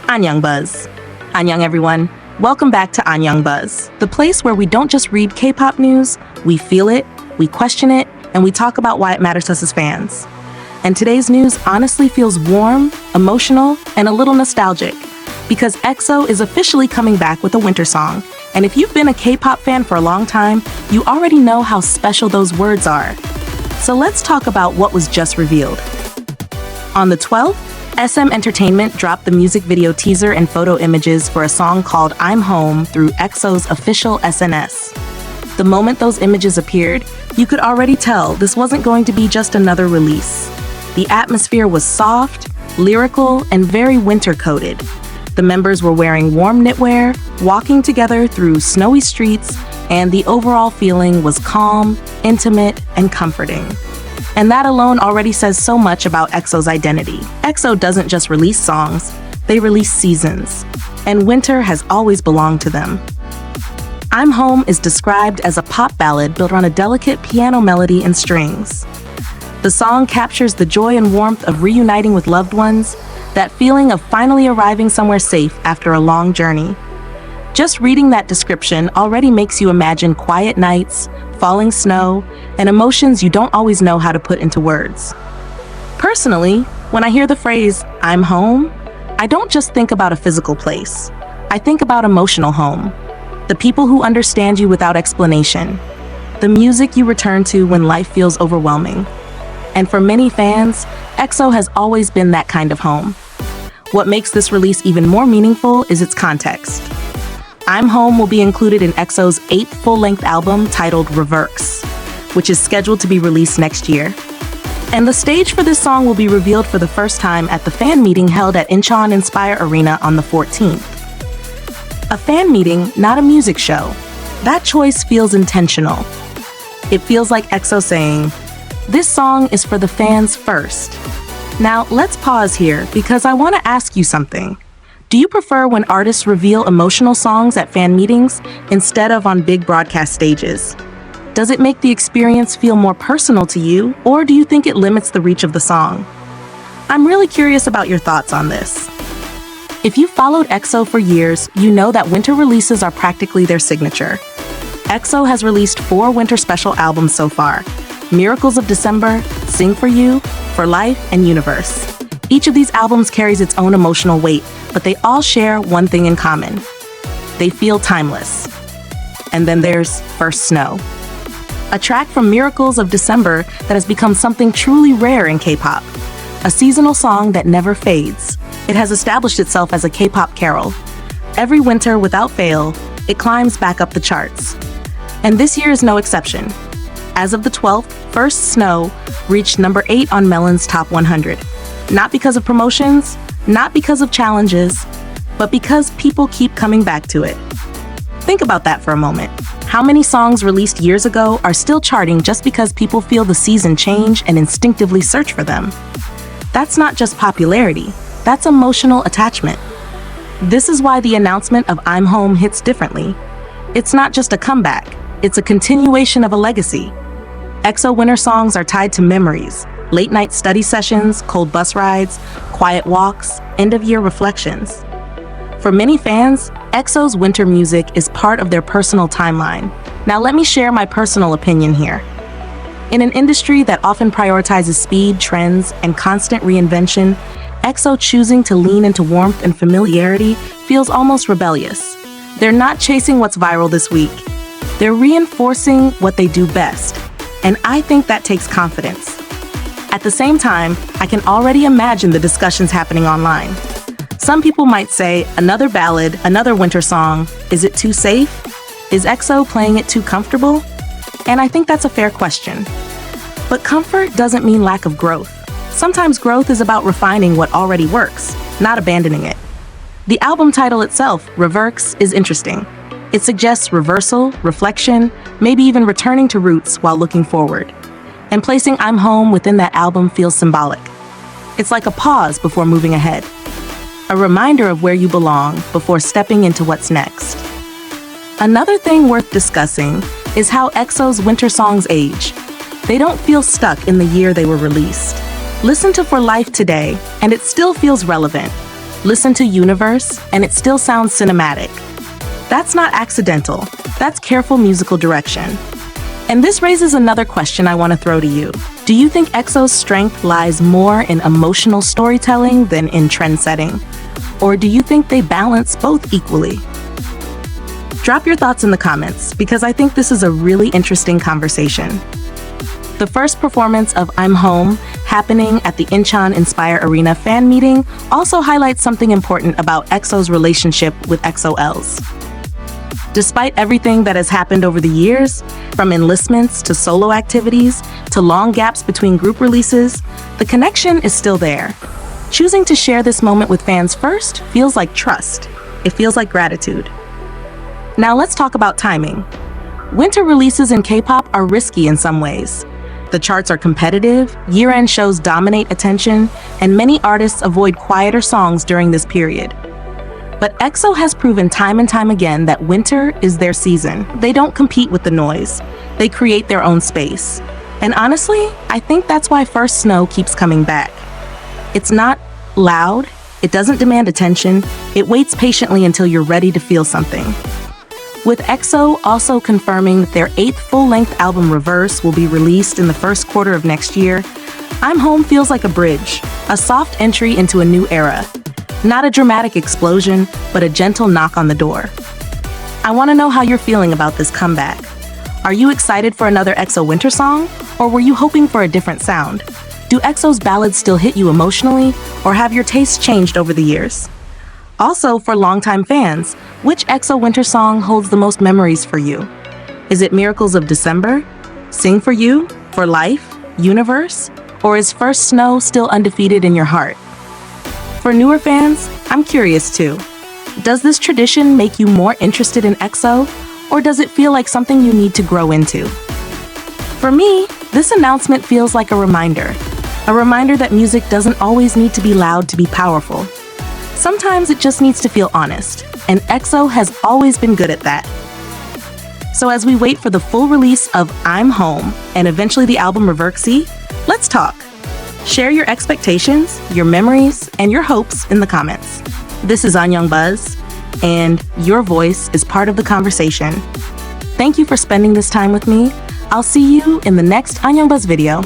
Annyeong Buzz. Annyeong everyone. Welcome back to Annyeong Buzz, the place where we don't just read K-pop news, we feel it, we question it, and we talk about why it matters to us as fans. And today's news honestly feels warm, emotional, and a little nostalgic, because EXO is officially coming back with a winter song. And if you've been a K-pop fan for a long time, you already know how special those words are. So let's talk about what was just revealed. On the 12th, SM Entertainment dropped the music video teaser and photo images for a song called I'm Home through EXO's official SNS. The moment those images appeared, you could already tell this wasn't going to be just another release. The atmosphere was soft, lyrical, and very winter-coded. The members were wearing warm knitwear, walking together through snowy streets, and the overall feeling was calm, intimate, and comforting. And that alone already says so much about EXO's identity. EXO doesn't just release songs, they release seasons. And winter has always belonged to them. I'm Home is described as a pop ballad built on a delicate piano melody and strings. The song captures the joy and warmth of reuniting with loved ones, that feeling of finally arriving somewhere safe after a long journey. Just reading that description already makes you imagine quiet nights, falling snow, and emotions you don't always know how to put into words. Personally, when I hear the phrase, I'm home, I don't just think about a physical place. I think about emotional home. The people who understand you without explanation. The music you return to when life feels overwhelming. And for many fans, EXO has always been that kind of home. What makes this release even more meaningful is its context. I'm Home will be included in EXO's 8th full-length album titled Reverx, which is scheduled to be released next year. And the stage for this song will be revealed for the first time at the fan meeting held at Incheon Inspire Arena on the 14th. A fan meeting, not a music show. That choice feels intentional. It feels like EXO saying, this song is for the fans first. Now, let's pause here because I want to ask you something. Do you prefer when artists reveal emotional songs at fan meetings instead of on big broadcast stages? Does it make the experience feel more personal to you, or do you think it limits the reach of the song? I'm really curious about your thoughts on this. If you followed EXO for years, you know that winter releases are practically their signature. EXO has released 4 winter special albums so far: Miracles of December, Sing For You, For Life, and Universe. Each of these albums carries its own emotional weight, but they all share one thing in common. They feel timeless. And then there's First Snow, a track from Miracles of December that has become something truly rare in K-pop. A seasonal song that never fades. It has established itself as a K-pop carol. Every winter, without fail, it climbs back up the charts. And this year is no exception. As of the 12th, First Snow reached number 8 on Melon's Top 100. Not because of promotions, not because of challenges, but because people keep coming back to it. Think about that for a moment. How many songs released years ago are still charting just because people feel the season change and instinctively search for them? That's not just popularity, that's emotional attachment. This is why the announcement of I'm Home hits differently. It's not just a comeback, it's a continuation of a legacy. EXO winter songs are tied to memories, late-night study sessions, cold bus rides, quiet walks, end-of-year reflections. For many fans, EXO's winter music is part of their personal timeline. Now let me share my personal opinion here. In an industry that often prioritizes speed, trends, and constant reinvention, EXO choosing to lean into warmth and familiarity feels almost rebellious. They're not chasing what's viral this week. They're reinforcing what they do best. And I think that takes confidence. At the same time, I can already imagine the discussions happening online. Some people might say, another ballad, another winter song. Is it too safe? Is EXO playing it too comfortable? And I think that's a fair question. But comfort doesn't mean lack of growth. Sometimes growth is about refining what already works, not abandoning it. The album title itself, Reverx, is interesting. It suggests reversal, reflection, maybe even returning to roots while looking forward. And placing I'm Home within that album feels symbolic. It's like a pause before moving ahead. A reminder of where you belong before stepping into what's next. Another thing worth discussing is how EXO's winter songs age. They don't feel stuck in the year they were released. Listen to For Life today, and it still feels relevant. Listen to Universe, and it still sounds cinematic. That's not accidental. That's careful musical direction. And this raises another question I want to throw to you. Do you think EXO's strength lies more in emotional storytelling than in trend setting? Or do you think they balance both equally? Drop your thoughts in the comments, because I think this is a really interesting conversation. The first performance of I'm Home, happening at the Incheon Inspire Arena fan meeting, also highlights something important about EXO's relationship with EXO-Ls. Despite everything that has happened over the years, from enlistments to solo activities to long gaps between group releases, the connection is still there. Choosing to share this moment with fans first feels like trust. It feels like gratitude. Now let's talk about timing. Winter releases in K-pop are risky in some ways. The charts are competitive, year-end shows dominate attention, and many artists avoid quieter songs during this period. But EXO has proven time and time again that winter is their season. They don't compete with the noise. They create their own space. And honestly, I think that's why First Snow keeps coming back. It's not loud, it doesn't demand attention, it waits patiently until you're ready to feel something. With EXO also confirming that their 8th full-length album Reverse will be released in the first quarter of next year, I'm Home feels like a bridge, a soft entry into a new era. Not a dramatic explosion, but a gentle knock on the door. I want to know how you're feeling about this comeback. Are you excited for another EXO winter song? Or were you hoping for a different sound? Do EXO's ballads still hit you emotionally? Or have your tastes changed over the years? Also, for longtime fans, which EXO winter song holds the most memories for you? Is it Miracles of December? Sing for You? For Life? Universe? Or is First Snow still undefeated in your heart? For newer fans, I'm curious too. Does this tradition make you more interested in EXO, or does it feel like something you need to grow into? For me, this announcement feels like a reminder that music doesn't always need to be loud to be powerful. Sometimes it just needs to feel honest, and EXO has always been good at that. So as we wait for the full release of I'm Home and eventually the album Reverse, let's talk. Share your expectations, your memories, and your hopes in the comments. This is Anyang Buzz, and your voice is part of the conversation. Thank you for spending this time with me. I'll see you in the next Anyang Buzz video.